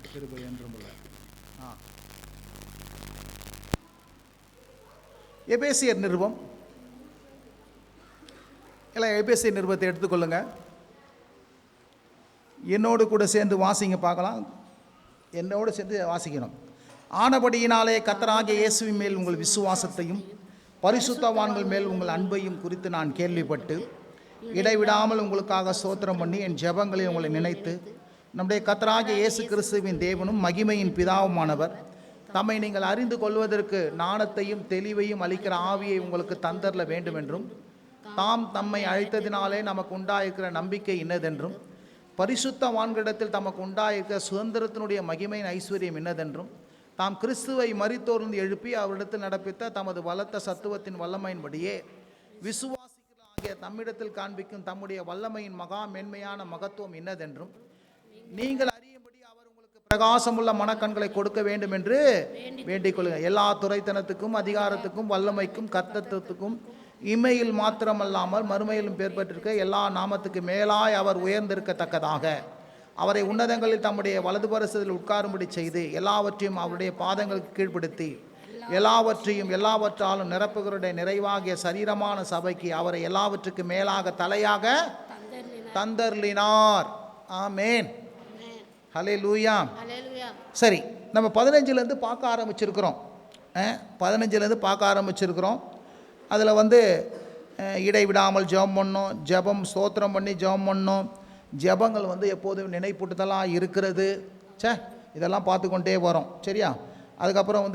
கிருபை என்றும் உள்ள. எபேசியர் நிருபம், இல்லை எபேசியர் நிருபத்தை எடுத்துக்கொள்ளுங்க. என்னோடு கூட சேர்ந்து வாசிங்க பார்க்கலாம். என்னோடு சேர்ந்து வாசிக்கணும். ஆனபடியினாலே கர்த்தராகிய இயேசுவின் மேல் உங்கள் விசுவாசத்தையும் பரிசுத்தவான்கள் மேல் உங்கள் அன்பையும் குறித்து நான் கேள்விப்பட்டு இடைவிடாமல் உங்களுக்காக ஸ்தோத்திரம் பண்ணி என் ஜெபங்களில் உங்களை நினைத்து நம்முடைய கர்த்தராகிய இயேசு கிறிஸ்துவின் தேவனும் மகிமையின் பிதாவுமானவர் தம்மை நீங்கள் அறிந்து கொள்வதற்கு ஞானத்தையும் தெளிவையும் அளிக்கிற ஆவியை உங்களுக்கு தந்தரல வேண்டும் என்றும், தாம் தம்மை அழைத்ததினாலே நமக்கு உண்டாயிருக்கிற நம்பிக்கை இன்னதென்றும், பரிசுத்தவான்களிடத்தில் தமக்கு உண்டாயிருக்கிற சுதந்திரத்தினுடைய மகிமையின் ஐஸ்வர்யம் இன்னதென்றும், தாம் கிறிஸ்துவை மரித்தோர்ந்து எழுப்பி அவரிடத்தில் நடப்பித்த தமது பலத்த சத்துவத்தின் வல்லமையின்படியே விசுவாசிகளாகிய தம்மிடத்தில் காண்பிக்கும் தம்முடைய வல்லமையின் மகா மேன்மையான மகத்துவம் இன்னதென்றும் நீங்கள் அறியும்படி அவர் உங்களுக்கு பிரகாசமுள்ள மனக்கண்களை கொடுக்க வேண்டும் என்று வேண்டிக் கொள்ளுங்கள். எல்லா துரைத்தனத்துக்கும் அதிகாரத்துக்கும் வல்லமைக்கும் கர்த்தத்துவத்துக்கும் இமையில் மாத்திரமல்லாமல் மறுமையிலும் பேர் பெற்றிருக்க எல்லா நாமத்துக்கு மேலாய் அவர் உயர்ந்திருக்கத்தக்கதாக அவரை உன்னதங்களில் தம்முடைய வலது பரிசத்தில் உட்காரும்படி செய்து எல்லாவற்றையும் அவருடைய பாதங்களுக்கு கீழ்ப்படுத்தி எல்லாவற்றையும் எல்லாவற்றாலும் நிரப்புகளுடைய நிறைவாகிய சரீரமான சபைக்கு அவரை எல்லாவற்றுக்கு மேலாக தலையாக தந்தர்லினார். ஆமேன். ஹல்லேலூயா. சரி, நம்ம 15லேருந்து பார்க்க ஆரம்பிச்சிருக்கிறோம். 15லேருந்து பார்க்க ஆரம்பிச்சிருக்கிறோம். அதில் இடைவிடாமல் ஜெபம் பண்ணோம், ஜெபம் ஸ்தோத்திரம் பண்ணி ஜெபம் பண்ணோம், ஜெபங்கள் எப்போதும் நினைப்பூட்டுதலாக இருக்கிறது. இதெல்லாம் பார்த்து கொண்டே வரோம். சரியா? அதுக்கப்புறம்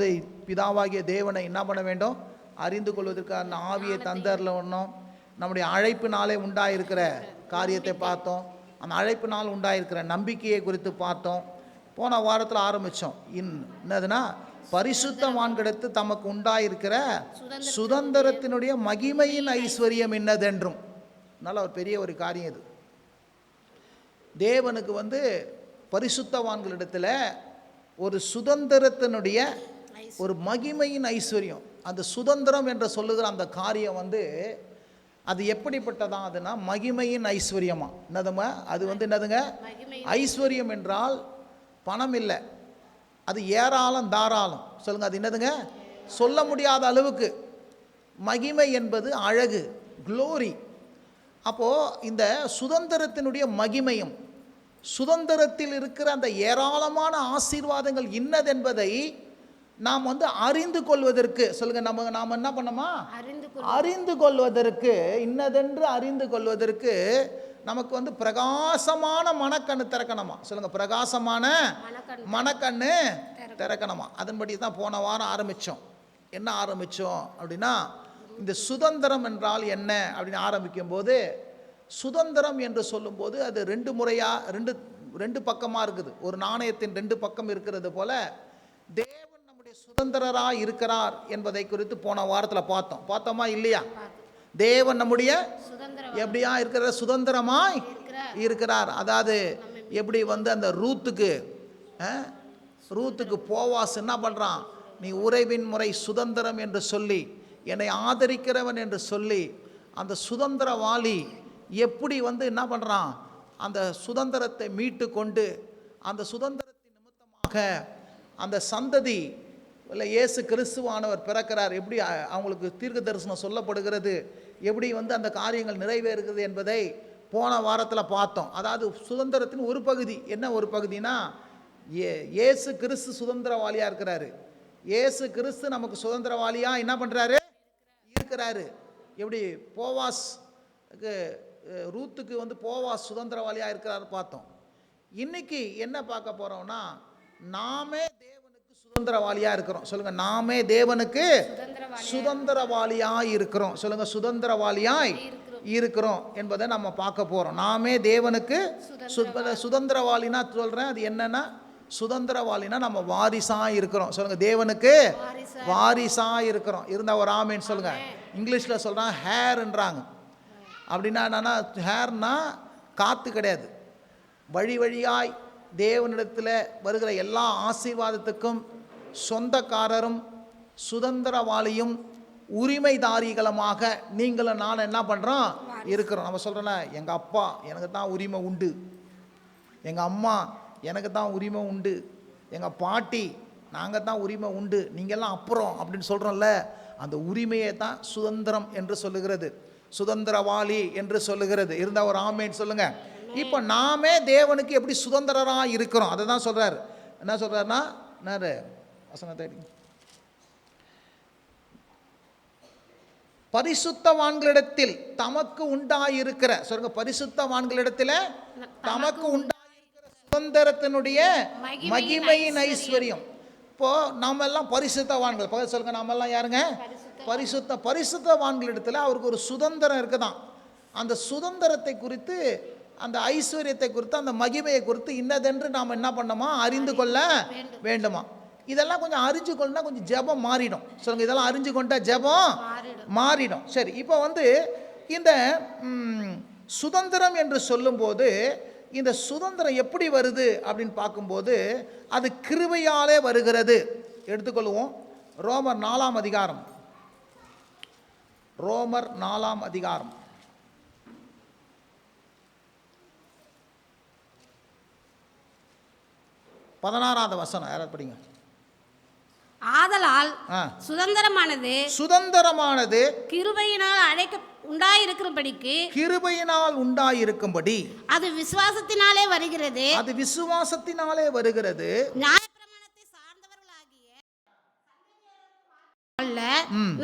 பிதாவாகிய தேவனை என்ன பண்ண வேண்டும்? அறிந்து கொள்வதற்கான ஆவியை தந்தரணும். நம்முடைய அழைப்பினாலே உண்டாயிருக்கிற காரியத்தை பார்த்தோம். அந்த அழைப்பினால் உண்டாயிருக்கிற நம்பிக்கையை குறித்து பார்த்தோம். போன வாரத்தில் ஆரம்பித்தோம். என்னதுன்னா, பரிசுத்தவான்களிடத்து தமக்கு உண்டாயிருக்கிற சுதந்திரத்தினுடைய மகிமையின் ஐஸ்வர்யம் என்னதென்றும். நல்ல ஒரு பெரிய ஒரு காரியம் இது. தேவனுக்கு பரிசுத்தவான்களிடத்தில் ஒரு சுதந்திரத்தினுடைய ஒரு மகிமையின் ஐஸ்வர்யம். அந்த சுதந்திரம் என்று சொல்லுகிற அந்த காரியம் அது எப்படிப்பட்டதான்? அதுனா மகிமையின் ஐஸ்வர்யமா. என்னதுமா அது? என்னதுங்க? ஐஸ்வர்யம் என்றால் பணம் இல்லை, அது ஏராளம் தாராளம். சொல்லுங்க, அது என்னதுங்க? சொல்ல முடியாத அளவுக்கு. மகிமை என்பது அழகு, க்ளோரி. அப்போது இந்த சுதந்திரத்தினுடைய மகிமையும் சுதந்திரத்தில் இருக்கிற அந்த ஏராளமான ஆசீர்வாதங்கள் இன்னதென்பதை நாம் அறிந்து கொள்வதற்கு, சொல்லுங்க, நாம் என்ன பண்ணோமா? அறிந்து கொள்வதற்கு, இன்னதென்று அறிந்து கொள்வதற்கு நமக்கு பிரகாசமான மனக்கண்ணு திறக்கணுமா? சொல்லுங்க, பிரகாசமான மனக்கண்ணு திறக்கணுமா? அதன்படி தான் போன வாரம் ஆரம்பித்தோம். என்ன ஆரம்பித்தோம் அப்படின்னா, இந்த சுதந்திரம் என்றால் என்ன அப்படின்னு ஆரம்பிக்கும் போது, சுதந்திரம் என்று சொல்லும்போது அது ரெண்டு பக்கமாக இருக்குது. ஒரு நாணயத்தின் ரெண்டு பக்கம் இருக்கிறது போல தேவன் நம்முடைய சுதந்திரராக இருக்கிறார் என்பதை குறித்து போன வாரத்தில் பார்த்தோமா இல்லையா? தேவன் நம்முடைய எப்படியா இருக்கிற? சுதந்திரமாய் இருக்கிறார். அதாவது எப்படி அந்த ரூத்துக்கு போவாஸ் என்ன பண்ணுறான்? நீ உறவின் முறை சுதந்திரம் என்று சொல்லி என்னை ஆதரிக்கிறவன் என்று சொல்லி அந்த சுதந்திரவாளி எப்படி என்ன பண்ணுறான்? அந்த சுதந்திரத்தை மீட்டு கொண்டு அந்த சுதந்திரத்தின் நிமித்தமாக அந்த சந்ததி இல்லை இயேசு கிறிஸ்துவானவர் பிறக்கிறார். எப்படி அவங்களுக்கு தீர்க்க தரிசனம் சொல்லப்படுகிறது, எப்படி அந்த காரியங்கள் நிறைவேறுகிறது என்பதை போன வாரத்தில் பார்த்தோம். அதாவது சுதந்திரத்தின் ஒரு பகுதி. என்ன ஒரு பகுதினா, இயேசு கிறிஸ்து சுதந்திரவாளியாக இருக்கிறாரு. இயேசு கிறிஸ்து நமக்கு சுதந்திரவாளியாக என்ன பண்ணுறாரு? இருக்கிறாரு. எப்படி போவாஸ் ரூத்துக்கு போவாஸ் சுதந்திரவாளியாக இருக்கிறாரு பார்த்தோம். இன்னைக்கு என்ன பார்க்க போகிறோம்னா, நாமே தேவனுக்கு சுதந்திரவாளியாக இருக்கிறோம். சொல்லுங்கள், நாமே தேவனுக்கு சுதந்திரவாளியாக இருக்கிறோம். சொல்லுங்கள், சுதந்திரவாளியாய் இருக்கிறோம் என்பதை நம்ம பார்க்க போகிறோம். நாமே தேவனுக்கு சுதந்திரவாளினா சொல்கிறேன். அது என்னன்னா, சுதந்திரவாளினா நம்ம வாரிசாக இருக்கிறோம். சொல்லுங்கள், தேவனுக்கு வாரிசாக இருக்கிறோம். இருந்தால் ஒரு ஆமேன்னு சொல்லுங்கள். இங்கிலீஷில் சொல்கிறாங்க ஹேர்ன்றாங்க. அப்படின்னா என்னன்னா, ஹேர்னா காற்று கிடையாது. வழி வழியாய் தேவனிடத்தில் வருகிற எல்லா ஆசீர்வாதத்துக்கும் சொந்தக்காரரும் சுதந்திரவாளியும் உரிமைதாரிகளுமாக நீங்களும் நான் என்ன பண்ணுறோம்? இருக்கிறோம். நம்ம சொல்கிறோன்னா, எங்கள் அப்பா எனக்கு தான் உரிமை உண்டு, எங்கள் அம்மா எனக்கு தான் உரிமை உண்டு, எங்கள் பாட்டி நாங்கள் தான் உரிமை உண்டு, நீங்கள்லாம் அப்புறம் அப்படின்னு சொல்கிறோம்ல, அந்த உரிமையை தான் சுதந்திரம் என்று சொல்லுகிறது, சுதந்திரவாளி என்று சொல்லுகிறது. இருந்தால் ஒரு ஆமேன்னு சொல்லுங்க. இப்போ நாமே தேவனுக்கு எப்படி சுதந்திரராக இருக்கிறோம் அதை தான் சொல்கிறார். என்ன சொல்கிறாருன்னா, என்ன வசனத்தை பரிசுத்தவான்களிடத்தில் தமக்கு உண்டாயிருக்கிற, சொல்லுங்க, பரிசுத்தவான்களிடத்தில் தமக்கு உண்டாயிருக்கிற சுதந்திரத்தினுடைய மகிமையின் ஐஸ்வர்யம். இப்போ நாம எல்லாம் பரிசுத்தவான்கள், பக்கத்து சொல்லுங்க, நாம எல்லாம் யாருங்க? பரிசுத்தவான்களிடத்தில் அவருக்கு ஒரு சுதந்திரம் இருக்குதான். அந்த சுதந்திரத்தை குறித்து, அந்த ஐஸ்வர்யத்தை குறித்து, அந்த மகிமையை குறித்து இன்னதென்று நாம் என்ன பண்ணோமா, அறிந்து கொள்ள வேண்டுமா. இதெல்லாம் கொஞ்சம் அறிஞ்சு கொள்ளனா கொஞ்சம் ஜெபம் மாறிடும். சொல்லுங்க, இதெல்லாம் அறிஞ்சு கொண்டா ஜெபம் மாறிடும். சரி, இப்போ இந்த சுதந்திரம் என்று சொல்லும்போது இந்த சுதந்திரம் எப்படி வருது அப்படின்னு பார்க்கும்போது அது கிருபையாலே வருகிறது. எடுத்துக்கொள்வோம், ரோமர் 4ஆம் அதிகாரம், ரோமர் 4ஆம் அதிகாரம் 16வது வசனம் யாராவது படிங்க. ஆதலால் சுதந்திரமானது கிருபையினால் உண்டாயிருக்கும்படிக்கு, கிருபையினால் உண்டாயிருக்கும்படி அது விசுவாசத்தினாலே வருகிறது, அது விசுவாசத்தினாலே வருகிறது. நியாயப்பிரமாணத்தை சார்ந்தவர்களாகிய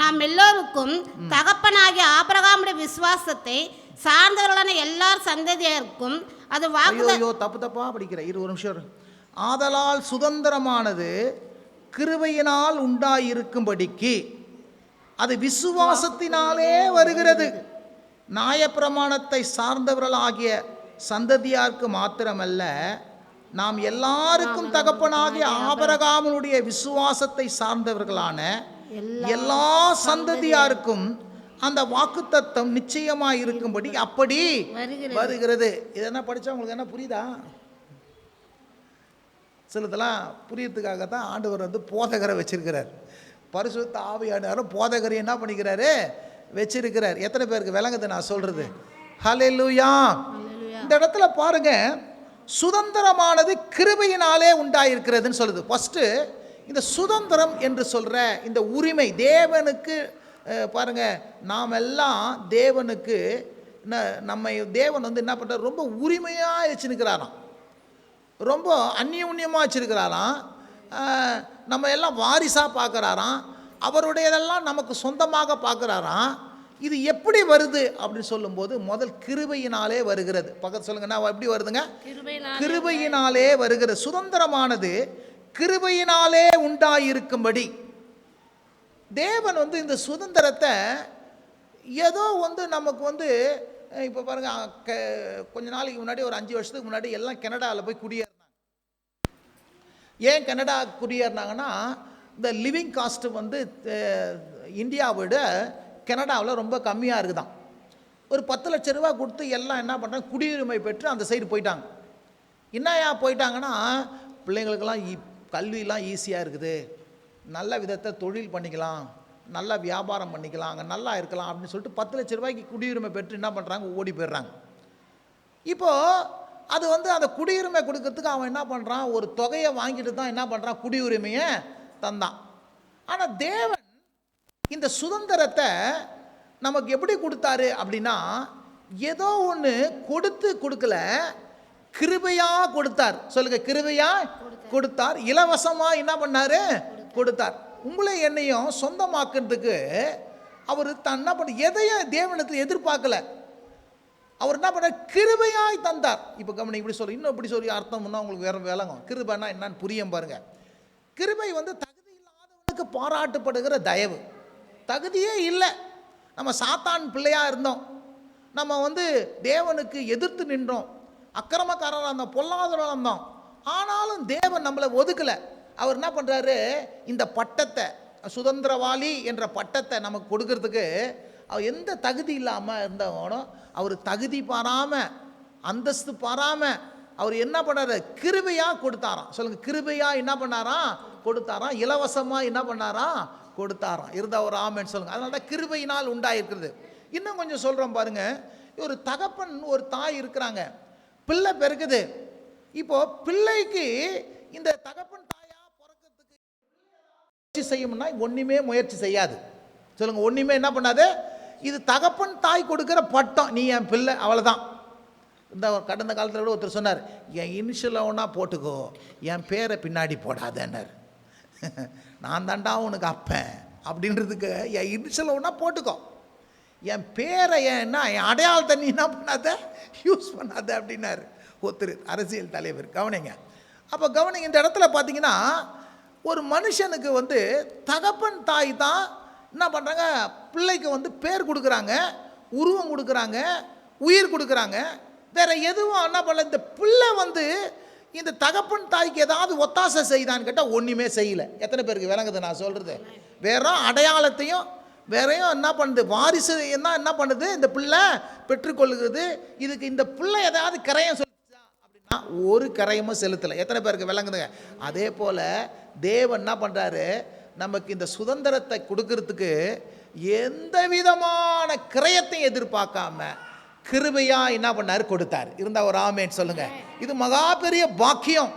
நாம் எல்லோருக்கும் தகப்பனாகிய ஆபிரகாமுடைய விசுவாசத்தை சார்ந்தவர்களான எல்லார் சந்ததியருக்கும் அது தப்பா படிக்கிற ஒரு நிமிஷம். ஆதலால் சுதந்திரமானது கிருபையினால் உண்டாயிருக்கும்படிக்கு அது விசுவாசத்தினாலே வருகிறது. நியாயப்பிரமாணத்தை சார்ந்தவர்களாகிய சந்ததியாருக்கு மாத்திரமல்ல, நாம் எல்லாருக்கும் தகப்பனாகிய ஆபிரகாமுடைய விசுவாசத்தை சார்ந்தவர்களான எல்லா சந்ததியாருக்கும் அந்த வாக்குத்தத்தம் நிச்சயமாக இருக்கும்படி அப்படி வருகிறது. இதெல்லாம் படித்தா உங்களுக்கு என்ன புரியுதா? சிலதெல்லாம் புரியறதுக்காக தான் ஆண்டவர் போதகரை வச்சிருக்கிறார். பரிசுத்த ஆவியானவரும் போதகரை என்ன பண்ணிக்கிறாரு, வச்சிருக்கிறார். எத்தனை பேருக்கு விளங்குது நான் சொல்றது? ஹல்லேலூயா. இந்த இடத்துல பாருங்க, சுதந்திரமானது கிருபையினாலே உண்டாயிருக்கிறதுன்னு சொல்லுது. ஃபர்ஸ்ட் இந்த சுதந்திரம் என்று சொல்ற இந்த உரிமை தேவனுக்கு பாருங்க, நாம் எல்லாம் தேவனுக்கு நம்ம தேவன் என்ன பண்றார், ரொம்ப உரிமையாக வச்சுருக்கிறாராம், ரொம்ப அந்நியுன்யமாக வச்சிருக்கிறாராம். நம்ம எல்லாம் வாரிசாக பார்க்குறாராம், அவருடையதெல்லாம் நமக்கு சொந்தமாக பார்க்குறாராம். இது எப்படி வருது அப்படின்னு சொல்லும்போது முதல் கிருபையினாலே வருகிறது. பக்கத்து சொல்லுங்க, நான் எப்படி வருதுங்க? கிருபையினாலே வருகிறது. சுதந்திரமானது கிருபையினாலே உண்டாயிருக்கும்படி தேவன் இந்த சுதந்திரத்தை ஏதோ நமக்கு இப்போ பாருங்கள், கொஞ்ச நாளைக்கு முன்னாடி ஒரு 5 வருஷத்துக்கு முன்னாடி எல்லாம் கனடாவில் போய் குடியேறினாங்க. ஏன் கனடா குடியேறினாங்கன்னா, இந்த லிவிங் காஸ்ட்டு இந்தியாவை விட கனடாவில் ரொம்ப கம்மியாக இருக்குதான். ஒரு 10 லட்ச ரூபா கொடுத்து எல்லாம் என்ன பண்ணுறாங்க, குடியுரிமை பெற்று அந்த சைடு போயிட்டாங்க. என்னையா போயிட்டாங்கன்னா, பிள்ளைங்களுக்கெல்லாம் கல்வியெலாம் ஈஸியாக இருக்குது, நல்ல விதத்தை தொழில் பண்ணிக்கலாம், நல்லா வியாபாரம் பண்ணிக்கலாம், அங்கே நல்லா இருக்கலாம் அப்படின்னு சொல்லிட்டு 10 லட்ச ரூபாய்க்கு குடியுரிமை பெற்று என்ன பண்ணுறாங்க, ஓடி போயிடுறாங்க. இப்போது அது அந்த குடியுரிமை கொடுக்கறதுக்கு அவன் என்ன பண்ணுறான், ஒரு தொகையை வாங்கிட்டு தான் என்ன பண்ணுறான், குடியுரிமையை தந்தான். ஆனால் தேவன் இந்த சுதந்திரத்தை நமக்கு எப்படி கொடுத்தாரு அப்படின்னா, ஏதோ ஒன்று கொடுக்கல, கிருபையாக கொடுத்தார். சொல்லுங்க, கிருபையாக கொடுத்தார், இலவசமாக என்ன பண்ணார், கொடுத்தார். உங்களை என்னையும் சொந்தமாக்குறதுக்கு அவர் என்ன பண்ண, எதையும் தேவனத்தில் எதிர்பார்க்கல, அவர் என்ன பண்ண, கிருபையாய் தந்தார். இப்போ கவனி, இப்படி சொல்லி இன்னும் இப்படி சொல்லி அர்த்தம்னா உங்களுக்கு வேற விளங்கும். கிருபைனா என்னன்னு புரியும் பாருங்க. கிருபை தகுதி இல்லாதவனுக்கு பாராட்டப்படுகிற தயவு. தகுதியே இல்லை, நம்ம சாத்தான் பிள்ளையாக இருந்தோம், நம்ம தேவனுக்கு எதிர்த்து நின்றோம், அக்கிரமக்காரராக இருந்தோம், பொல்லாதவராக இருந்தோம். ஆனாலும் தேவன் நம்மளை ஒதுக்கலை. அவர் என்ன பண்ணுறாரு, இந்த பட்டத்தை, சுதந்திரவாளி என்ற பட்டத்தை நமக்கு கொடுக்கறதுக்கு அவர் எந்த தகுதி இல்லாமல் இருந்தவனோ அவர் தகுதி பாராமல், அந்தஸ்து பாராமல் அவர் என்ன பண்ணார், கிருபையாக கொடுத்தாராம். சொல்லுங்கள், கிருபையாக என்ன பண்ணாராம், கொடுத்தாராம். இலவசமாக என்ன பண்ணாராம், கொடுத்தாராம். இருந்தால் ஒரு ஆமென் சொல்லுங்கள். அதனால தான் கிருபையினால் உண்டாயிருக்கிறது. இன்னும் கொஞ்சம் சொல்கிறோம் பாருங்கள். ஒரு தகப்பன் ஒரு தாய் இருக்கிறாங்க, பிள்ளை பெருக்குது, இப்போ பிள்ளைக்கு இந்த தகப்பன் தாயா பிறக்கிறதுக்கு முயற்சி செய்யும்னா ஒண்ணுமே முயற்சி செய்யாது. சொல்லுங்க, ஒண்ணுமே என்ன பண்ணாது. இது தகப்பன் தாய் கொடுக்கிற பட்டம், நீ என் பிள்ளை, அவ்வளவுதான். இந்த கடந்த காலத்தில் கூட ஒருத்தர் சொன்னார், என் இனிஷியல் ஒன்றா போட்டுக்கோ, என் பேரை பின்னாடி போடாதேன்னார். நான் தாண்டா உனக்கு அப்பேன் அப்படின்றதுக்கு என் இனிஷியல் ஒன்றா போட்டுக்கோ, என் பேரை ஏன்னா என் அடையாளத்தை நீ என்ன பண்ணாத, யூஸ் பண்ணாத அப்படின்னாரு ஒருத்தர் அரசியல் தலைவர். கவனிங்க. அப்போ கவனிங்க, இந்த இடத்துல பார்த்தீங்கன்னா ஒரு மனுஷனுக்கு வந்து தகப்பன் தாய் தான் என்ன பண்ணுறாங்க, பிள்ளைக்கு பேர் கொடுக்குறாங்க, உருவம் கொடுக்குறாங்க, உயிர் கொடுக்குறாங்க. வேற எதுவும் என்ன பண்ணல. இந்த பிள்ளை இந்த தகப்பன் தாய்க்கு ஏதாவது ஒத்தாசை செய்தான்னு கேட்டால் ஒன்றுமே செய்யலை. எத்தனை பேருக்கு விளங்குது நான் சொல்கிறது? வேற அடையாளத்தையும் வேறையும் என்ன பண்ணுது, வாரிசு என்ன பண்ணுது, இந்த பிள்ளை பெற்றுக்கொள்கிறது. இதுக்கு இந்த பிள்ளை ஏதாவது கரையம் செலுத்துச்சா அப்படின்னா ஒரு கரையமும் செலுத்தலை. எத்தனை பேருக்கு விளங்குதுங்க? அதே போல் தேவன் என்ன பண்ணுறாரு, நமக்கு இந்த சுதந்திரத்தை கொடுக்கறதுக்கு எந்த விதமான கிரயத்தையும் எதிர்பார்க்காம கிருபையா என்ன பண்ணாரு, கொடுத்தார். இருந்தா ஒரு ஆமேன் சொல்லுங்க. இது மகா பெரிய பாக்கியம்.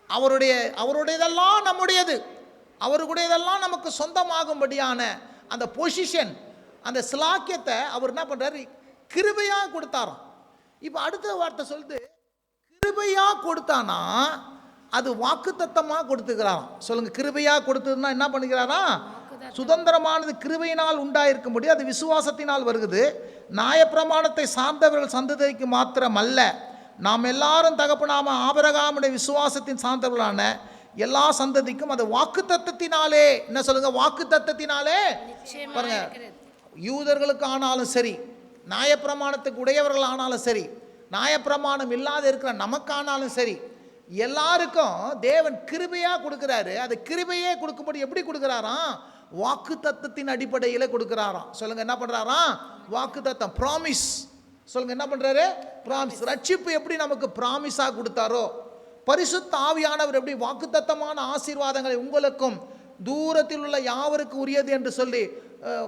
அவருடையதெல்லாம் நம்முடையது, அவருடையதெல்லாம் நமக்கு சொந்தமாகும்படியான அந்த பொசிஷன், அந்த சிலாக்கியத்தை அவர் என்ன பண்றாரு, கிருபையா கொடுத்தாராம். இப்போ அடுத்த வார்த்தை சொல்லுது, கிருபையா கொடுத்தானா அது வாக்குத்தத்தமாக கொடுத்துக்கிறாராம். சொல்லுங்க, கிருபையா கொடுத்ததுன்னா என்ன பண்ணிக்கிறாராம், சுதந்திரமானது கிருபையினால் உண்டாயிருக்கும்படி அது விசுவாசத்தினால் வருகிறது. நியாயப்பிரமாணத்தை சார்ந்தவர்கள் சந்ததிக்கு மாத்திரம் அல்ல, நாம் எல்லாரும் தகப்பனாம ஆபிரகாமுடைய விசுவாசத்தின் சார்ந்தவர்களான எல்லா சந்ததிக்கும் அது வாக்குத்தத்தத்தினாலே. என்ன சொல்லுங்க, வாக்குத்தத்தத்தினாலே. பாருங்க, யூதர்களுக்கு ஆனாலும் சரி, நியாயப்பிரமாணத்துக்கு உடையவர்கள் ஆனாலும் சரி, நியாயப்பிரமாணம் இல்லாத இருக்கிற நமக்கானாலும் சரி, எல்லாருக்கும் தேவன் கிருபையா கொடுக்கிறாரு. அது கிருபையே கொடுக்கும்படி எப்படி கொடுக்கிறாராம், வாக்கு தத்தத்தின் அடிப்படையில் கொடுக்கிறாராம். சொல்லுங்க, என்ன பண்றாராம், வாக்கு தத்தம், ப்ராமிஸ். சொல்லுங்க, என்ன பண்றாரு, ப்ராமிஸ். ரட்சிப்பு எப்படி நமக்கு ப்ராமிஸா கொடுத்தாரோ, பரிசுத்த ஆவியானவர் எப்படி வாக்குத்தத்தமான ஆசீர்வாதங்களை உங்களுக்கும் தூரத்தில் உள்ள யாவருக்கு உரியது என்று சொல்லி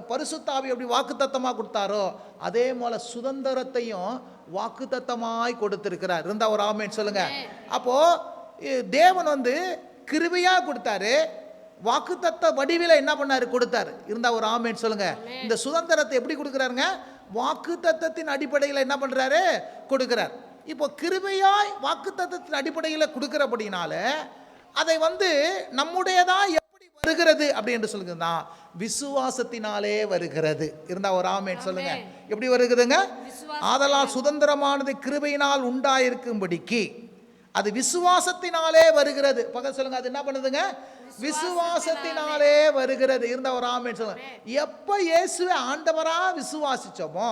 பரிசுத்த ஆவி எப்படி வாக்குத்தத்தமாக கொடுத்தாரோ, அதே போல சுதந்திரத்தையும் வாக்குத்தத்தமாய் கொடுத்திருக்கிறார். இருந்தா ஒரு ஆமென் சொல்லுங்க. அப்போ தேவன் கிருபையா கொடுத்தாரு, வாக்குத்தத்த வடிவில என்ன பண்ணாரு, கொடுத்தாரு. இருந்தா ஒரு ஆமென் சொல்லுங்க. இந்த சுதந்திரத்தை எப்படி கொடுக்கிறாருங்க, வாக்குத்தத்தத்தின் அடிப்படையில் என்ன பண்றாரு, கொடுக்கிறார். இப்போ கிருபையாய் வாக்குத்தத்தத்தின் அடிப்படையில் கொடுக்கிறபடினால அதை நம்முடையதா எப்படி வருகிறது அப்படி என்று சொல்லுங்கன்னா விசுவாசத்தினாலே வருகிறது. இருந்தா ஒரு ஆமென் சொல்லுங்க. எப்படி வருகிறதுங்க, ஆதலால் சுதந்திரமானது கிருபையினால் உண்டாயிருக்கும்படிக்கு அது விசுவாசத்தினாலே வருகிறது. பக்கத்துல சொல்லுங்க, அது என்ன பண்ணுதுங்க, விசுவாசத்தினாலே வருகிறது. இருந்தா ஒரு ஆமென் சொல்லுங்க. எப்ப இயேசுவை ஆண்டவரா விசுவாசிச்சோமோ,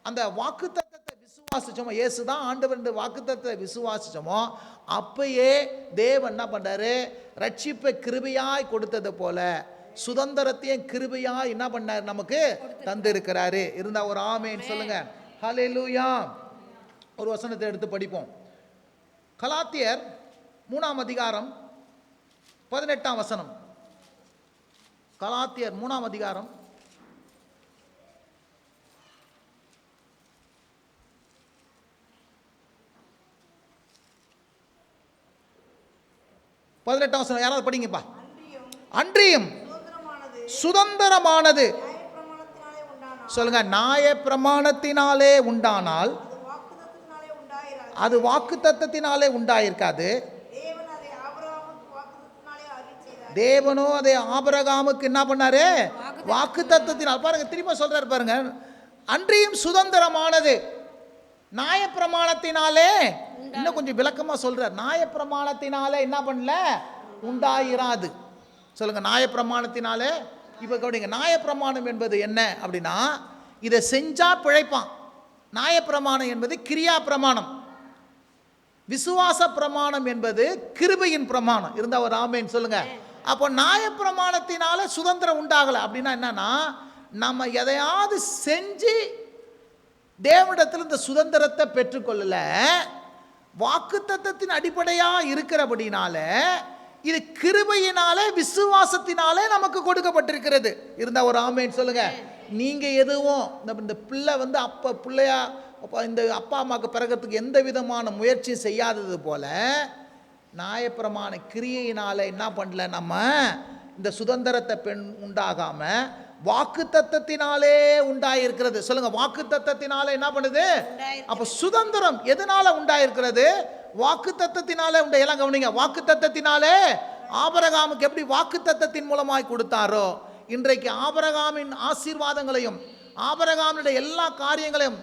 அந்த வாக்குத்தத்தத்தை விசுவாசிச்சோமோ, இயேசு தான் ஆண்டவர் என்ற வாக்குத்தத்தத்தை விசுவாசிச்சோமோ, அப்பயே தேவன் என்ன பண்றாரு, ரட்சிப்பை கிருபையாய் கொடுத்தது போல சுதந்திரத்தையும் கிருபையாய் என்ன பண்ணார், நமக்கு தந்திருக்கிறாரு. இருந்தா ஒரு ஆமென் சொல்லுங்க. ஹல்லேலூயா. ஒரு வசனத்தை எடுத்து படிப்போம். கலாத்தியர் 3ஆம் அதிகாரம் 18ஆம் வசனம். கலாத்தியர் 3ஆம் அதிகாரம் 18ஆம் வசனம் யாராவது படிங்கப்பா. அன்றியும் சுதந்திரமானது சொல்லுங்க, நியாய பிரமாணத்தினாலே உண்டானால் அது வாக்குத்தத்தத்தினாலே உண்டாயிருக்காது. தேவனோ அதை ஆபிரகாமுக்கு என்ன பண்ணாரு, வாக்குத்தத்தத்தினால். பாருங்க, திரும்ப சொல்றாரு பாருங்க, அன்றியும் சுதந்திரமானது நியாயப்பிரமாணத்தினாலே. இன்னும் கொஞ்சம் விளக்கமா சொல்றார், நியாயப்பிரமாணத்தினாலே என்ன பண்ணல, உண்டாயிராது. சொல்லுங்க, நியாயப்பிரமாணத்தினாலே. இப்ப கவனிங்க, நியாயப்பிரமாணம் என்பது என்ன அப்படின்னா, இதை செஞ்சா பிழைப்பான். நியாயப்பிரமாணம் என்பது கிரியா பிரமாணம், விசுவாச பிரமாணம் என்பது கிருபையின் பிரமாணம். இருந்தா ஒரு ஆமென் சொல்லுங்க. அப்போ நியாயப்பிரமாணத்தினால சுதந்திரம் உண்டாகல அப்படின்னா என்னன்னா, நம்ம எதையாவது செஞ்சு தேவனிடத்தில் இந்த சுதந்திரத்தை பெற்றுக்கொள்ளல. வாக்குத்தத்தத்தின் அடிப்படையா இருக்கிறபடினால இது கிருபையினாலே விசுவாசத்தினாலே நமக்கு கொடுக்கப்பட்டிருக்கிறது. இருந்தா ஒரு ஆமென் சொல்லுங்க. நீங்க எதுவும் இந்த பிள்ளை அப்ப பிள்ளையா அப்போ இந்த அப்பா அம்மாவுக்கு பிறகுறதுக்கு எந்த விதமான முயற்சியும் செய்யாதது போல நியாயப்பிரமாண கிரியையினால என்ன பண்ணல, நம்ம இந்த சுதந்திரத்தை பெண் உண்டாகாம வாக்கு தத்தத்தினாலே உண்டாயிருக்கிறது. சொல்லுங்க, வாக்கு தத்தத்தினால என்ன பண்ணுது? அப்ப சுதந்திரம் எதனால உண்டாயிருக்கிறது? வாக்கு தத்தத்தினாலே எல்லாம் கவனிங்க. வாக்கு தத்தத்தினாலே ஆபிரகாமுக்கு எப்படி வாக்கு தத்தத்தின் மூலமாய் கொடுத்தாரோ, இன்றைக்கு ஆபிரகாமின் ஆசீர்வாதங்களையும் ஆபிரகாமுடைய எல்லா காரியங்களையும்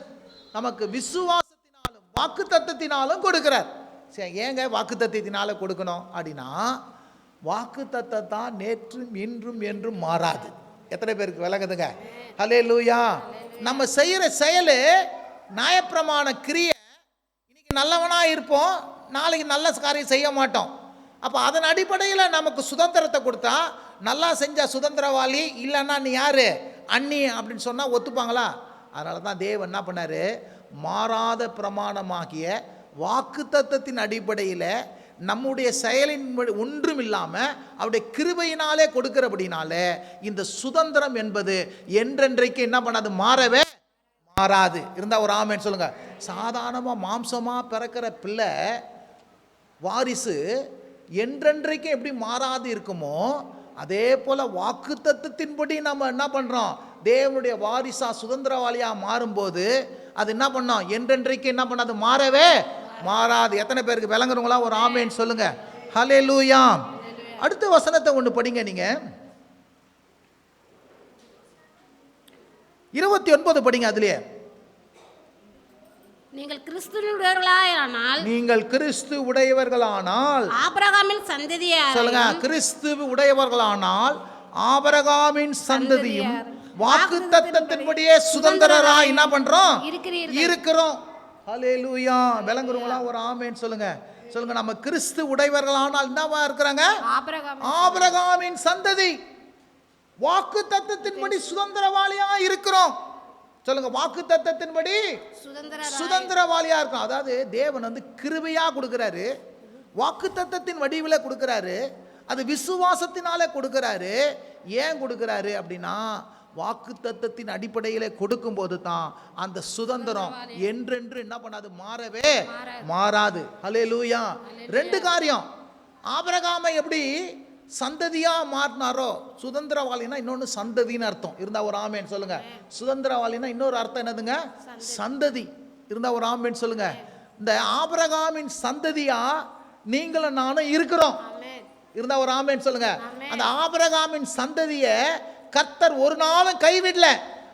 நமக்கு விசுவாசத்தினாலும் வாக்கு தத்தத்தினாலும் கொடுக்கிறார். சரி, ஏங்க வாக்கு தத்தத்தினால கொடுக்கணும் அப்படின்னா, வாக்கு தத்தம் தான் நேற்றும் இன்றும் என்றும் மாறாது. எத்தனை பேருக்கு விளங்குதுங்க? ஹல்லேலூயா. நம்ம செய்யற செயல் நியாயப்பிரமாண கிரியை, இன்னைக்கு நல்லவனா இருப்போம், நாளைக்கு நல்ல காரியம் செய்ய மாட்டோம். அப்போ அதன் அடிப்படையில் நமக்கு சுதந்திரத்தை கொடுத்தா, நல்லா செஞ்ச சுதந்திரவாளி, இல்லைன்னா நீ யாரு அண்ணி அப்படின்னு சொன்னால் ஒத்துப்பாங்களா? அதனால தான் தேவன் என்ன பண்ணாரு, மாறாத பிரமாணமாகிய வாக்கு தத்தத்தின் அடிப்படையில் நம்முடைய செயலின் ஒன்றும் இல்லாமல் அவருடைய கிருபையினாலே கொடுக்கிறபடினால இந்த சுதந்திரம் என்பது என்றென்றைக்கு என்ன பண்ணாது, மாறவே மாறாது. இருந்தால் ஒரு ஆமேன்னு சொல்லுங்க. சாதாரணமாக மாம்சமாக பிறக்கிற பிள்ளை வாரிசு என்றென்றைக்கும் எப்படி மாறாது இருக்குமோ, அதே போல வாக்கு தத்தத்தின்படி நம்ம என்ன பண்றோம், தேவனுடைய வாரிசா சுதந்திரவாளியா மாறும்போது அது என்ன பண்ணோம், என்றென்றைக்கு என்ன பண்ணாது, மாறவே மாறாது. எத்தனை பேருக்கு விளங்குறவங்களா ஒரு ஆமேன்னு சொல்லுங்க. ஹல்லேலூயா. அடுத்த வசனத்தை ஒன்று படிங்க நீங்க, 29 படிங்க. அதுலயே நீங்கள் கிறிஸ்துவுடையவர்களானால், நீங்கள் கிறிஸ்து உடையவர்களானால், ஆபிரகாமின் சந்ததியார் சொல்லுங்க, கிறிஸ்து உடையவர்களானால் ஆபிரகாமின் சந்ததியும் வாக்குத்தத்தத்தின்படியே சுதந்திரராய் என்ன பண்றோம், இருக்கிறோம். ஹல்லேலூயா. விளங்குறவங்களா ஒரு ஆமேன்னு சொல்லுங்க. சொல்லுங்க, நம்ம கிறிஸ்து உடையவர்களானால் என்னவா இருக்கிறாங்க, ஆபிரகாமின் சந்ததி, வாக்குத்தத்தத்தின்படி சுதந்திரவாளியா இருக்கிறோம். சொல்லுங்க, வாக்கு தத்தத்தின்படி சுதந்திரவாளியா இருக்கும். அதாவது தேவன் வந்து கிருபையா கொடுக்கிறாரு, வாக்கு தத்தத்தின் வடிவில் கொடுக்கிறாரு, அது விசுவாசத்தினால கொடுக்கிறாரு. ஏன் கொடுக்கிறாரு அப்படின்னா, வாக்கு தத்தத்தின் அடிப்படையில் கொடுக்கும் போது தான் அந்த சுதந்திரம் என்றென்று என்ன பண்ணாது, மாறவே மாறாது. ஹல்லேலூயா. ரெண்டு காரியம், ஆபிரகாமை எப்படி சந்ததியா மாற்றினாரோ, சுதந்திரவாளினா இன்னொன்று சந்ததின்னு அர்த்தம். இருந்தா ஒரு ஆமேன்னு சொல்லுங்க. சுதந்திரவாளினா இன்னொரு அர்த்தம் என்னதுங்க, சந்ததி. இருந்தா ஒரு ஆமேன்னு சொல்லுங்க. இந்த ஆபிரகாமின் சந்ததியா நீங்களும் நானும் இருக்கிறோம். இருந்தா ஒரு ஆமேன்னு சொல்லுங்க. அந்த ஆபிரகாமின் சந்ததிய கர்த்தர் ஒரு நாளும் கைவிடல.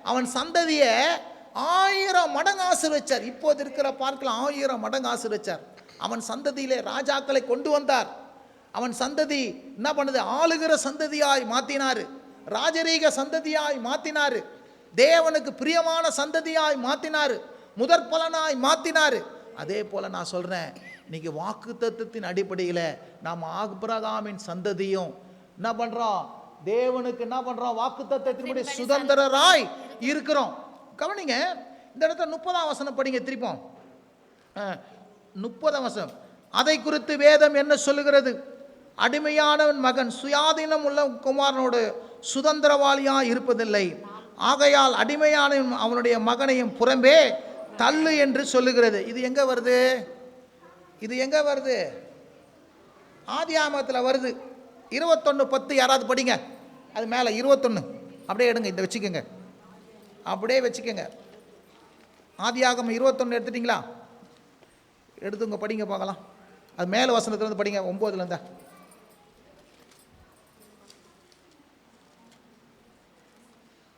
அவன் சந்ததிய 1000 மடங்கு ஆசீர்வதிச்சார். இப்போது இருக்கிற பார்க்கலாம் 1000 மடங்கு ஆசீர்வதிச்சார். அவன் சந்ததியிலே ராஜாக்களை கொண்டு வந்தார். அவன் சந்ததி என்ன பண்ணுது, ஆளுகிற சந்ததியாய் மாத்தினாரு, ராஜரீக சந்ததியாய் மாத்தினாரு, தேவனுக்கு பிரியமான சந்ததியாய் மாத்தினாரு, முதற் பலனாய் மாத்தினாரு. அதே போல நான் சொல்றேன், இன்னைக்கு வாக்கு தத்தத்தின் அடிப்படையில் நாம் ஆபிரகாமின் சந்ததியும் என்ன பண்றோம், தேவனுக்கு என்ன பண்றோம், வாக்கு தத்தத்தினுடைய சுதந்திரராய் இருக்கிறோம். கவனிங்க, இந்த இடத்துல 30ஆம் வசனம் படிங்க திருப்போம். 30ஆம் வசனம், அதை குறித்து வேதம் என்ன சொல்லுகிறது, அடிமையானவன் மகன் சுயாதீனம் உள்ள குமாரனோடு சுதந்திரவாளியா இருப்பதில்லை, ஆகையால் அடிமையான அவனுடைய மகனையும் புறம்பே தள்ளு என்று சொல்லுகிறது. இது எங்க வருது, இது எங்க வருது, ஆதியாகமத்தில் வருது. 21:10 யாராவது படிங்க. அது மேலே 21 அப்படியே எடுங்க, இந்த வச்சுக்கோங்க, அப்படியே வச்சுக்கோங்க. ஆதியாகமம் 21 எடுத்துட்டீங்களா? எடுத்துங்க, படிங்க பார்க்கலாம். அது மேலே வசனத்துலேருந்து படிங்க, 9லேருந்து.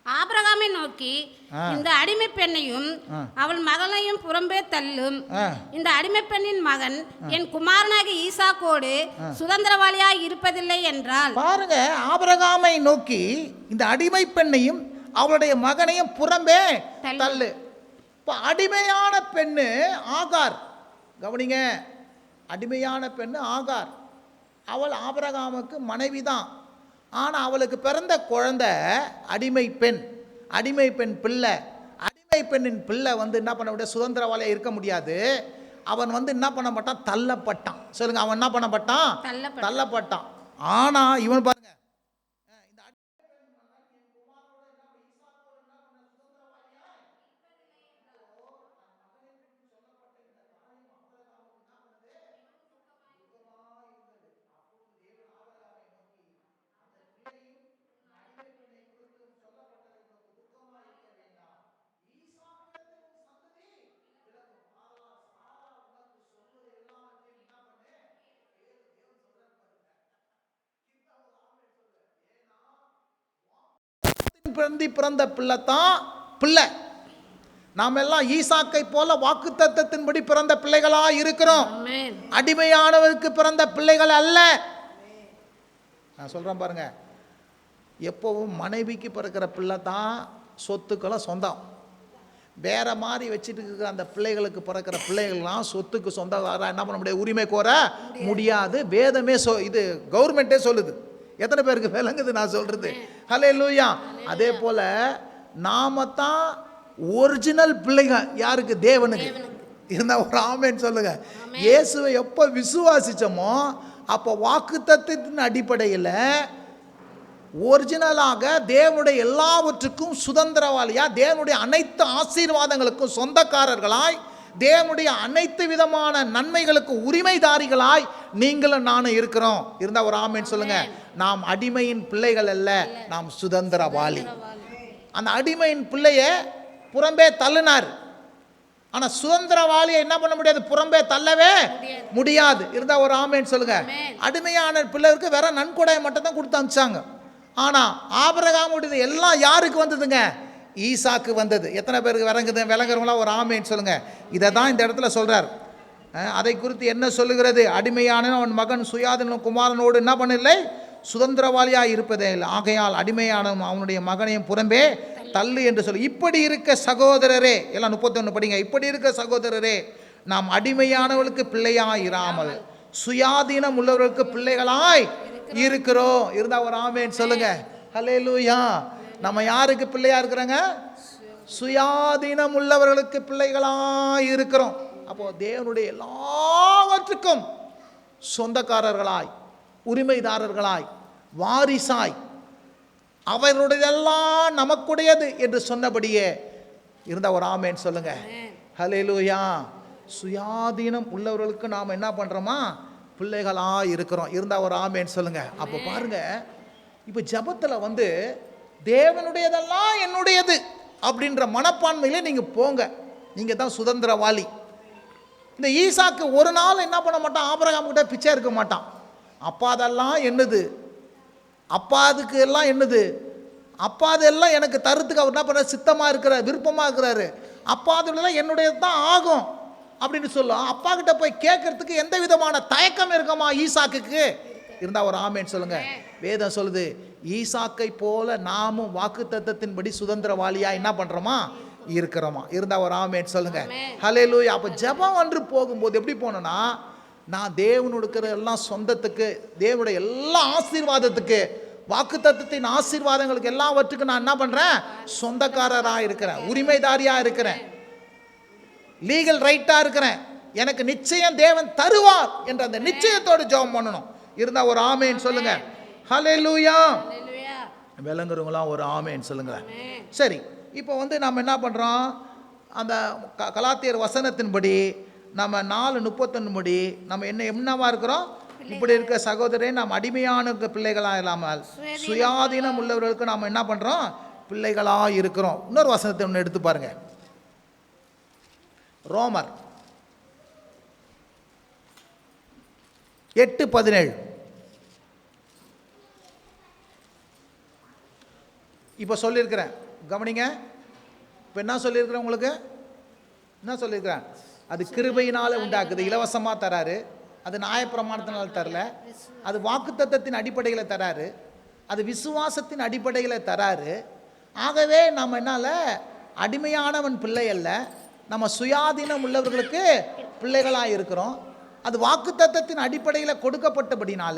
ஆபிரகாமை நோக்கி, இந்த அடிமை பெண்ணையும் அவள் மகளையும் புறம்பே தள்ளும். இந்த அடிமை பெண்ணின் மகன் என் குமாரனாகிய ஈசாக்கோடு சுதந்திரவாளியாய் இருப்பதில்லை என்றால். பாருங்க, ஆபிரகாமை நோக்கி இந்த அடிமை பெண்ணையும் அவளுடைய மகனையும் புறம்பே தள்ளு. இப்போ அடிமையான பெண்ணு ஆகார். கவனிங்க, அடிமையான பெண்ணு ஆகார். அவள் ஆபிரகாமுக்கு மனைவி தான். ஆனால் அவளுக்கு பிறந்த குழந்தை அடிமை பெண், அடிமை பெண் பிள்ளை. அடிமை பெண்ணின் பிள்ளை வந்து என்ன பண்ண முடியாது, சுதந்திரவாளியாக இருக்க முடியாது. அவன் வந்து என்ன பண்ண மாட்டான், தள்ளப்பட்டான். சொல்லுங்க, அவன் என்ன பண்ணப்பட்டான், தள்ளப்பட்டான். ஆனால் இவன் பாருங்க, பிறந்த பிள்ளை தான் பிள்ளை. நாம் எல்லாம் ஈசாக்கை போல வாக்குத்தத்தத்தின்படி பிறந்த பிள்ளைகளா இருக்கிறோம். அடிமையானவருக்கு பிறந்த பிள்ளைகள் அல்ல. நான் சொல்றேன் பாருங்க, எப்பவும் மனைவிக்கு பிறக்கிற பிள்ளை தான் சொத்துக்கெல்லாம் சொந்தம். வேற மாதிரி வச்சுட்டு இருக்கிற அந்த பிள்ளைகளுக்கு பிறக்கிற பிள்ளைகள்லாம் சொத்துக்கு சொந்தக்காரா என்ன பண்ண முடியாது, உரிமை கோர முடியாது. வேதமே இது கவர்மெண்ட்டே சொல்லுது. எத்தனை பேருக்கு விளங்குது நான் சொல்றது? ஹல்லேலூயா. அதே போல நாம தான் ஒரிஜினல் பிள்ளைங்க. யாருக்கு? தேவனுக்கு. இருந்தா ஒரு ஆமென் சொல்லுங்க. இயேசுவை எப்போ விசுவாசிச்சோமோ அப்போ வாக்குத்தத்தத்தின் அடிப்படையில் ஒரிஜினலாக தேவனுடைய எல்லாவற்றுக்கும் சுதந்திரவாளியா, தேவனுடைய அனைத்து ஆசீர்வாதங்களுக்கும் சொந்தக்காரர்களாய், தேவனுடைய அனைத்து விதமான நன்மைகளுக்கு உரிமைதாரிகளாய் நீங்களும் நானும் இருக்கிறோம். இருந்தா ஒரு ஆமென் சொல்லுங்க. நாம் அடிமையின் பிள்ளைகள் அல்ல, நாம் சுதந்திரவாளி. அந்த அடிமையின் பிள்ளைய புறம்பே தள்ளினார். ஆனா சுதந்திரவாளியை என்ன பண்ண முடியாது, புறம்பே தள்ளவே முடியாது. இருந்தா ஒரு ஆமென் சொல்லுங்க. அடிமையான பிள்ளைக்கு வேற நன்கொடையை மட்டும் தான் கொடுத்து அனுப்பிச்சாங்க. ஆனா ஆபிரகாமுடைய எல்லாம் யாருக்கு வந்ததுங்க? ஈசாக்கு வந்தது. எத்தனை பேருக்கு விளங்குறவங்களா ஒரு ஆமென் சொல்லுங்க. இதை தான் இந்த இடத்துல சொல்றார். அதை குறித்து என்ன சொல்லுகிறது? அடிமையான அவன் மகன் சுயாதீன குமாரனோடு என்ன பண்ணலை, சுதந்திரவாளியா இருப்பதே இல்லை. ஆகையால் அடிமையான அவனுடைய மகனையும் புறம்பே தள்ளு என்று சொல்லி, இப்படி இருக்க சகோதரரே, எல்லாம் 31 படிங்க. இப்படி இருக்க சகோதரரே, நாம் அடிமையானவர்களுக்கு பிள்ளையாய் இராமல் சுயாதீனம் உள்ளவர்களுக்கு பிள்ளைகளாய் இருக்கிறோம். இருந்தா ஒரு ஆமென் சொல்லுங்க. ஹல்லேலூயா. நம்ம யாருக்கு பிள்ளையா இருக்கிறோங்க? சுயாதீனம் உள்ளவர்களுக்கு பிள்ளைகளாய் இருக்கிறோம். அப்போ தேவனுடைய எல்லாவற்றுக்கும் சொந்தக்காரர்களாய், உரிமைதாரர்களாய், வாரிசாய், அவர்களுடையதெல்லாம் நமக்குடையது என்று சொன்னபடியே இருந்த ஒரு ஆமென் சொல்லுங்க. ஹல்லேலூயா. சுயாதீனம் உள்ளவர்களுக்கு நாம் என்ன பண்றோமா, பிள்ளைகளா இருக்கிறோம். இருந்தா ஒரு ஆமென் சொல்லுங்க. அப்போ பாருங்க, இப்போ ஜபத்தில் தேவனுடையதெல்லாம் என்னுடையது அப்படின்ற மனப்பான்மையில நீங்க போங்க. நீங்க தான் சுதந்திரவாளி. இந்த ஈசாக்கு ஒரு நாள் என்ன பண்ண மாட்டான், ஆபிரகாம் கிட்ட பிச்சை இருக்க மாட்டான். அப்பா அதெல்லாம் என்னது, அப்பா அதுக்கு எல்லாம் என்னது, அப்பா அதெல்லாம் எனக்கு தருத்துக்கு அவர் என்ன பண்ண சித்தமா இருக்கிறார், விருப்பமா இருக்கிறாரு. அப்பா அதெல்லாம் என்னுடையது தான் ஆகும் அப்படின்னு சொல்லும். அப்பா கிட்ட போய் கேட்கறதுக்கு எந்த விதமான தயக்கம் இருக்குமா ஈசாக்குக்கு? இருந்தா ஒரு ஆமென் சொல்லுங்க. வேதம் சொல்லுது, ஈசாக்கை போல நாமும் வாக்குத்தத்தத்தின்படி சுதந்திரவாளியா என்ன பண்றோமா, இருக்கிறோமா. இருந்தா ஒரு ஆமென் சொல்லுங்க. ஹல்லேலூயா. அப்ப ஜெபம் ஒன்று போகும்போது எப்படி போனோம்னா, நான் தேவனுடைய எல்லாம் சொந்தத்துக்கு, தேவனுடைய எல்லா ஆசீர்வாதத்துக்கு, வாக்குத்தத்தத்தின் ஆசீர்வாதங்களுக்கு எல்லாவற்றுக்கும் நான் என்ன பண்றேன், சொந்தக்காரரா இருக்கிறேன், உரிமைதாரியா இருக்கிறேன், லீகல் ரைட்டா இருக்கிறேன். எனக்கு நிச்சயம் தேவன் தருவார் என்ற அந்த நிச்சயத்தோடு ஜெபம் பண்ணணும். இருந்தா ஒரு ஆமென் சொல்லுங்க. ஹல்லேலூயா. விளங்குறவங்களாம் ஒரு ஆமென் சொல்லுங்க. சரி, இப்போ நம்ம என்ன பண்றோம், அந்த கலாத்தியர் வசனத்தின்படி நம்ம 4:31 படி நம்ம என்னவா இருக்கிறோம், இப்படி இருக்க சகோதரே, நாம் அடிமையான பிள்ளைகளா இல்லாமல் சுயாதீனம் உள்ளவர்களுக்கு நாம் என்ன பண்றோம், பிள்ளைகளா இருக்கிறோம். இன்னொரு வசனத்தை ஒன்று எடுத்து பாருங்க. ரோமர் 8:17. இப்போ சொல்லியிருக்கிறேன், கவனிங்க. இப்போ என்ன சொல்லியிருக்கிறேன், உங்களுக்கு என்ன சொல்லியிருக்கிறேன், அது கிருபையினால உண்டாக்குது, இலவசமாக தராரு. அது நியாயப்பிரமாணத்தினால தரல, அது வாக்குத்தத்தத்தின் அடிப்படையில் தராரு, அது விசுவாசத்தின் அடிப்படையில் தராரு. ஆகவே நம்ம என்னால அடிமையானவன் பிள்ளை அல்ல, நம்ம சுயாதீனம் உள்ளவர்களுக்கு பிள்ளைகளாக இருக்கிறோம். அது வாக்குத்தத்தத்தின் அடிப்படையில் கொடுக்கப்பட்டபடினால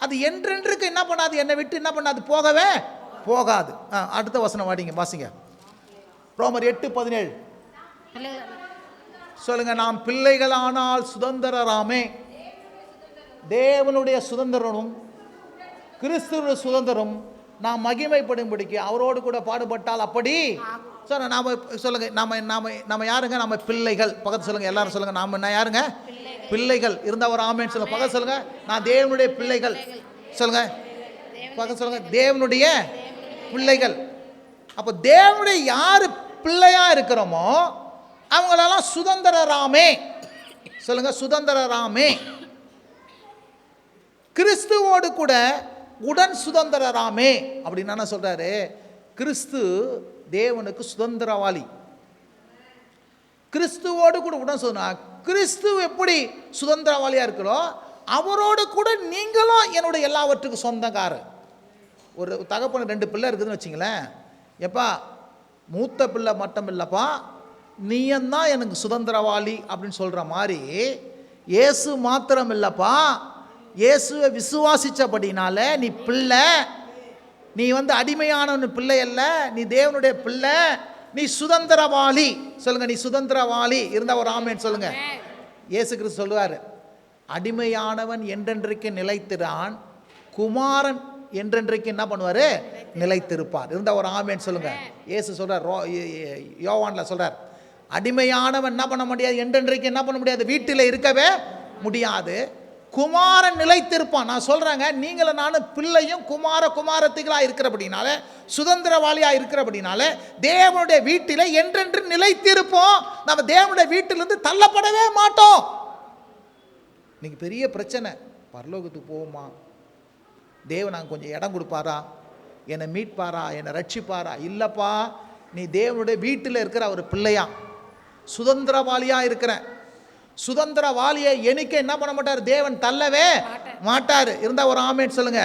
அது என்றென்றுக்கு என்ன பண்ணாது, என்னை விட்டு என்ன பண்ணாது, போகவே போகாது. அடுத்த வசனம் வாசிங்க. ரோமர் 8:17 சொல்லுங்க. நாம் பிள்ளைகளானால் சுதந்திரராமே, தேவனுடைய சுதந்திரனும் கிறிஸ்துவ சுதந்திரம் நாம் மகிமைப்படும்படிக்கு அவரோடு கூட பாடுபட்டால் அப்படி நாம சொல்லுங்க. நாம யாருங்க, நம்ம பிள்ளைகள். பக்கத்து சொல்லுங்க, எல்லாரும் சொல்லுங்க, நாம யாருங்க, பிள்ளைகள். இருந்தா ஒரு ஆமென் சொல்லுங்க. பக்கத்து சொல்லுங்க, நான் தேவனுடைய பிள்ளைகள். சொல்லுங்க, பக்கத்து சொல்லுங்க, தேவனுடைய பிள்ளைகள். அப்ப தேவனுடைய யாரு பிள்ளையா இருக்கிறோமோ அவங்களெல்லாம் சுதந்திரராமே. சொல்லுங்க, சுதந்திரராமே. கிறிஸ்துவோடு கூட உடன் சுதந்திரராமே அப்படின்னு என்ன சொல்றாரு, கிறிஸ்து தேவனுக்கு சுதந்திரவாளி. கிறிஸ்துவோடு கூட உடன் சொன்னா, கிறிஸ்து எப்படி சுதந்திரவாளியாக இருக்கிறோ அவரோடு கூட நீங்களும் என்னுடைய எல்லாவற்றுக்கும் சொந்தக்காரர். ஒரு தகப்பன 2 பிள்ளை இருக்குதுன்னு வச்சிங்களேன், எப்பா மூத்த பிள்ளை மட்டும் இல்லைப்பா நீயந்தான் எனக்கு சுதந்திரவாளி அப்படின்னு சொல்கிற மாதிரி, இயேசு மாத்திரம் இல்லைப்பா, இயேசுவை விசுவாசித்தபடினால நீ பிள்ளை, நீ அடிமையான பிள்ளை அல்ல, நீ தேவனுடைய பிள்ளை, நீ சுதந்திரவாளி. சொல்லுங்க, நீ சுதந்திரவாளி இருந்தா ஒரு ஆமென் சொல்லுங்க. இயேசு கிறிஸ்து சொல்லுவார், அடிமையானவன் என்றென்றைக்கு நிலைத்திரான், குமாரன் என்றென்றைக்கு என்ன பண்ணுவார், நிலைத்திருப்பார். இருந்தா ஒரு ஆமென் சொல்லுங்க. இயேசு சொல்றார், யோவான்ல சொல்றார், அடிமையானவன் என்ன பண்ண முடியாது, என்றென்றைக்கு என்ன பண்ண முடியாது, வீட்டில் இருக்கவே முடியாது, குமாரன் நிலைத்திருப்பான். நான் சொல்றேங்க, நீங்களும் நானும் பிள்ளையும் குமார குமாரத்திகளாக இருக்கிறபடினால, சுதந்திரவாளியாக இருக்கிறபடினால தேவனுடைய வீட்டில் என்றென்று நிலைத்திருப்போம். நம்ம தேவனுடைய வீட்டிலிருந்து தள்ளப்படவே மாட்டோம். இன்னைக்கு பெரிய பிரச்சனை, பரலோகத்துக்கு போவோமா, தேவன் நாங்கள் கொஞ்சம் இடம் கொடுப்பாரா, என்னை மீட்பாரா, என்னை ரட்சிப்பாரா? இல்லைப்பா, நீ தேவனுடைய வீட்டில் இருக்கிற ஒரு பிள்ளையா, சுதந்திரவாளியாக இருக்கிறேன். சுதந்திரவாளியை எண்ணிக்கை என்ன பண்ண மாட்டார், தேவன் தள்ளவே மாட்டார். இருந்தால் ஒரு ஆமென் சொல்லுங்க.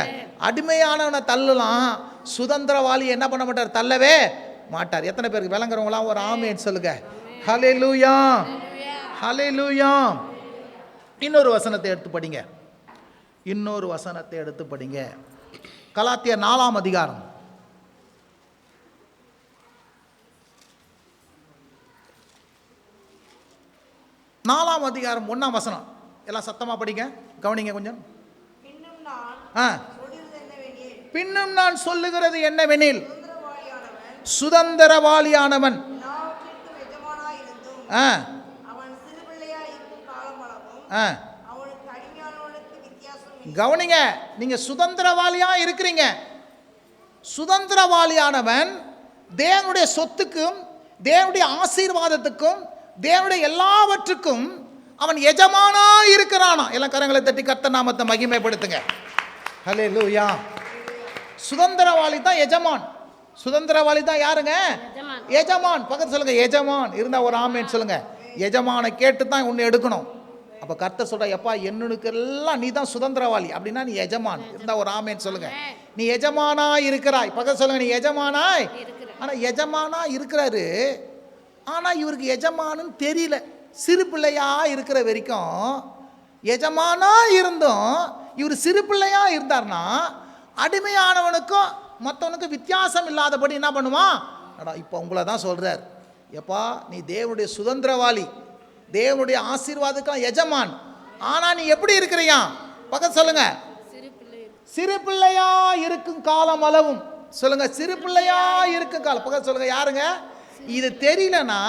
அடிமையானவனை தள்ளலாம், சுதந்திரவாளியை என்ன பண்ண மாட்டார், தள்ளவே மாட்டார். எத்தனை பேருக்கு விளங்குறவங்களாம் ஒரு ஆமென் சொல்லுங்க. ஹல்லேலூயா, ஹல்லேலூயா. இன்னொரு வசனத்தை எடுத்து படிங்க, இன்னொரு வசனத்தை எடுத்து படிங்க. கலாத்தியர் 4ஆம் அதிகாரம், 4ஆம் அதிகாரம் 1ஆம் வசனம். எல்லாம் சத்தமா படிங்க, கவனிங்க கொஞ்சம். பின்னும் நான் சொல்லுகிறது என்னவெனில், சுதந்திரவாளியானவன் கவனிங்க, நீங்க சுதந்திரவாளியா இருக்கிறீங்க. சுதந்திரவாளியானவன் தேவனுடைய சொத்துக்கும் தேவனுடைய ஆசீர்வாதத்துக்கும் தேவனுடைய எல்லாவற்றுக்கும் அவன் எஜமானா இருக்கிறானா. எல்லாம் கரங்களை தட்டி கர்த்தர் நாமத்தை மகிமைப்படுத்துங்க. ஹல்லேலூயா. சுதந்திரவாளி தான் எஜமான். சுதந்திரவாளி தான் யாருங்க, எஜமான். பக்கத்து சொல்லுங்க, எஜமான் இருந்தா ஒரு ஆமென் சொல்லுங்க. எஜமானை கேட்டு தான் உன்னை எடுக்கணும். அப்ப கர்த்தர் சொல்ற, எப்பா என்னுக்கு எல்லாம் நீ தான் சுதந்திரவாளி அப்படின்னா நீ எஜமான். இருந்தா ஒரு ஆமென் சொல்லுங்க. நீ எஜமானா இருக்கிறாய். பக்கத்து சொல்லுங்க, நீ எஜமானாய். ஆனா எஜமானா இருக்கிறாரு, ஆனா இவருக்கு எஜமானுன்னு தெரியல. சிறு பிள்ளையா இருக்கிற வரைக்கும் எஜமானா இருந்தும் இவர் சிறு பிள்ளையா இருந்தார்னா அடிமையானவனுக்கும் மற்றவனுக்கும் வித்தியாசம் இல்லாதபடி என்ன பண்ணுவான். இப்போ உங்களை தான் சொல்றார், எப்பா நீ தேவனுடைய சுதந்திரவாளி, தேவனுடைய ஆசீர்வாதத்துக்கு எஜமான், ஆனா நீ எப்படி இருக்கிறியா? பக்கத்து சொல்லுங்க, சிறு பிள்ளையா இருக்கும் காலம் அளவும். சொல்லுங்க, சிறு பிள்ளையா இருக்கும் காலம். பக்கத்து சொல்லுங்க, யாருங்க இது தெரியலனா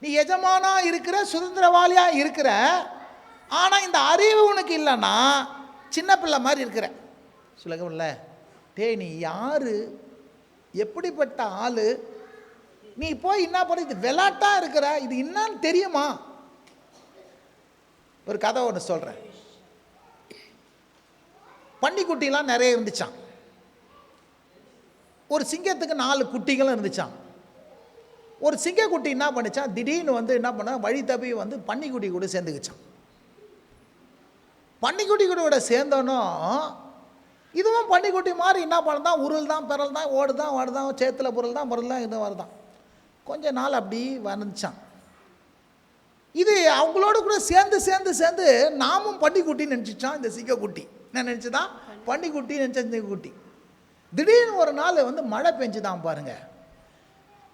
நீ எஜமானா இருக்கிற, சுதந்திரவாளியா இருக்கிற, ஆனா இந்த அறிவு உனக்கு இல்லைன்னா சின்ன பிள்ளை மாதிரி இருக்கிற. சொல்லுங்கல்ல, டேய் நீ யாரு, எப்படிப்பட்ட ஆளு, நீ போய் என்ன பண்ண, இது விளையாட்டா இருக்கிற, இது என்னன்னு தெரியுமா? ஒரு கதை ஒன்று சொல்றேன். பன்னிக்குட்டிலாம் நிறைய இருந்துச்சான். ஒரு சிங்கத்துக்கு 4 குட்டிகளும் இருந்துச்சான். ஒரு சிங்கக்குட்டி என்ன பண்ணிச்சான், திடீர்னு என்ன பண்ண, வழி தப்பி பன்னிக்குட்டி கூட சேர்ந்துக்கிச்சான். பன்னிக்குட்டி கூட சேர்ந்தோன்னோ இதுவும் பன்னிக்குட்டி மாதிரி என்ன பண்ணதான், உருள் தான், பிறல் தான், ஓடுதான், வாடுதான், சேத்துல பொருள் தான், பொருள் தான், இது வருதான். கொஞ்ச நாள் அப்படி வந்துச்சான். இது அவங்களோட கூட சேர்ந்து சேர்ந்து சேர்ந்து நாமும் பன்னிக்குட்டின்னு நினச்சிச்சான். இந்த சிங்கக்குட்டி என்ன நினச்சிதான், பன்னிக்குட்டி நினச்ச சிங்கக்குட்டி. திடீர்னு ஒரு நாள் மழை பெஞ்சுதான் பாருங்க.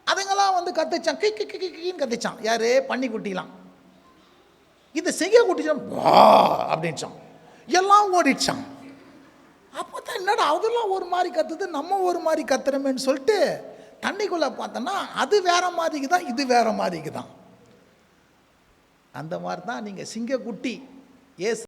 அதுங்கெல்லாம் கத்துச்சான், கி கி கின்னு கத்துச்சான். யாரு, பன்னிக்குட்டிலாம். இந்த சிங்கக்குட்டிச்சான் வா அப்படின்ச்சான், எல்லாம் ஓடிச்சான். அப்போ தான் என்னடா அதெல்லாம் ஒரு மாதிரி கத்துது, நம்ம ஒரு மாதிரி கத்துறமேன்னு சொல்லிட்டு தண்ணிக்குள்ளே பார்த்தோன்னா அது வேற மாதிரிக்கு தான், இது வேற மாதிரிக்கு தான். அந்த மாதிரி தான் நீங்கள் சிங்கக்குட்டி ஏசு